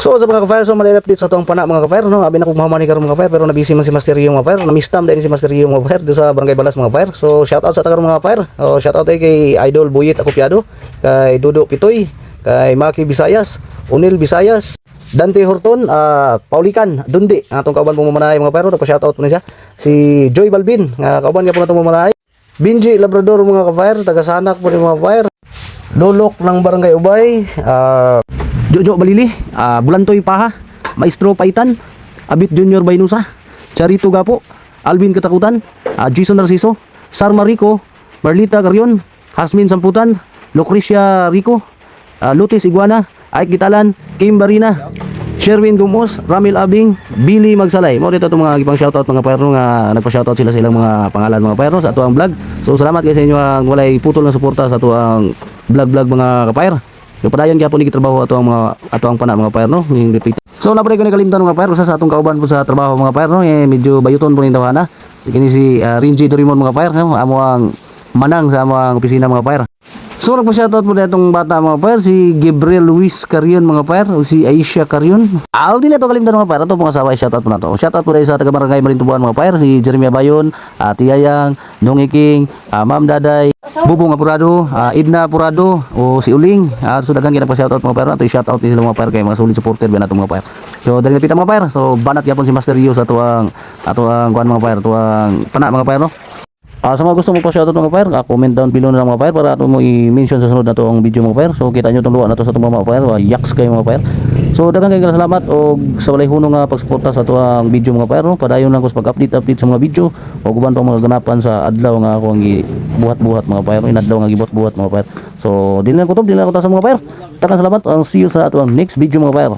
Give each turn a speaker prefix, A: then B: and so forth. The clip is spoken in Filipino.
A: So sa mga ka-fire, so mali-update sa tuwang pana mga ka-fire, no? Abi na kung mahamani karon mga ka-fire, pero nabisi man si Master Rio mga ka-fire, na-mistam dahil si Master Rio mga ka-fire do sa Barangay Balas mga ka-fire. So shout out sa taga mga ka-fire. Shout out kay Idol Buyit Akopiado, kay Dudo Pitoy, kay Maki Visayas, Unil Visayas, Dante Horton, Paulikan Dundi, atong kauban pong mamanay mga ka-fire, nagpa-shout out po na siya. Si Joy Balbin, nga kauban niya po natong mamanay. Binji Labrador mga ka-fire, taga Sanak po ni mga ka-fire. Lolok ng Barangay Ubay, Jojo Balili, Bulantoy Paha, Maestro Paitan, Abit Junior Baynusa, Charito Gapo, Alvin Katakutan, Jason Narciso, Sar Marico, Marlita Carrion, Hasmin Samputan, Lucrecia Rico, Lutis Iguana, Ike Gitalan, Kim Barina, Sherwin Gumos, Ramil Abing, Billy Magsalay. Mo dito itong mga ipang shoutout mga payro nga nagpa-shoutout sila sa ilang mga pangalan mga payro sa atuang vlog. So salamat kayo sa inyo ang walay putol ng suporta sa atuang vlog mga kapayro. Yung padayon kaya po ni trabaho ato ang pana mga pair no, yung repeat. So napre ko ni kalimtan mga pair sa atong kauban po sa trabaho mga pair no, medyo bayuton po ni tawhana. Kini si Rinji Dorimon mga pair no, amo ang manang sa amo ang opisina mga pair. So nagpa-shoutout po na itong bata mga pair, si Gabriel Luis Carrion mga pair, o si Aisha Carrion. Di na ito kalimtan mga pair, ito pong asawa, shoutout po na ito. Shoutout po na sa taga Barangay Marintubuan mga pair, si Jeremy Bayon, Tiyayang, Nongi King, Ma'am Daday, Bubong Apurado, Idna Apurado, o si Uling. So dagang kinagpa-shoutout mga pair, ito i-shoutout din sila mga pair kay mga solid supporter ba na itong mga pair. So dali napita mga pair, so banat yapon si Master Rio sa atuang kuan mga pair, atuang pana mga pair no. Sa mga gusto mo pa shoutout mga pair, comment down below na lang mga pair para ato mo i-mention sa sunod na itong video mga pair. So kita nyo itong luwa na ito sa itong mga pair, yaks kayo mga pair. So dagang kayo salamat o sa walay hunong nga pagsuporta sa itong video mga pair no. Padayon lang ko sa pag-update sa mga video o guban pa mga ganapan sa adlaw nga ako ang buhat-buhat mga pair, inadlaw nga gibuhat-buhat mga pair. So din lang ko sa mga pair. Dagang salamat, I'll see you sa itong next video mga pair.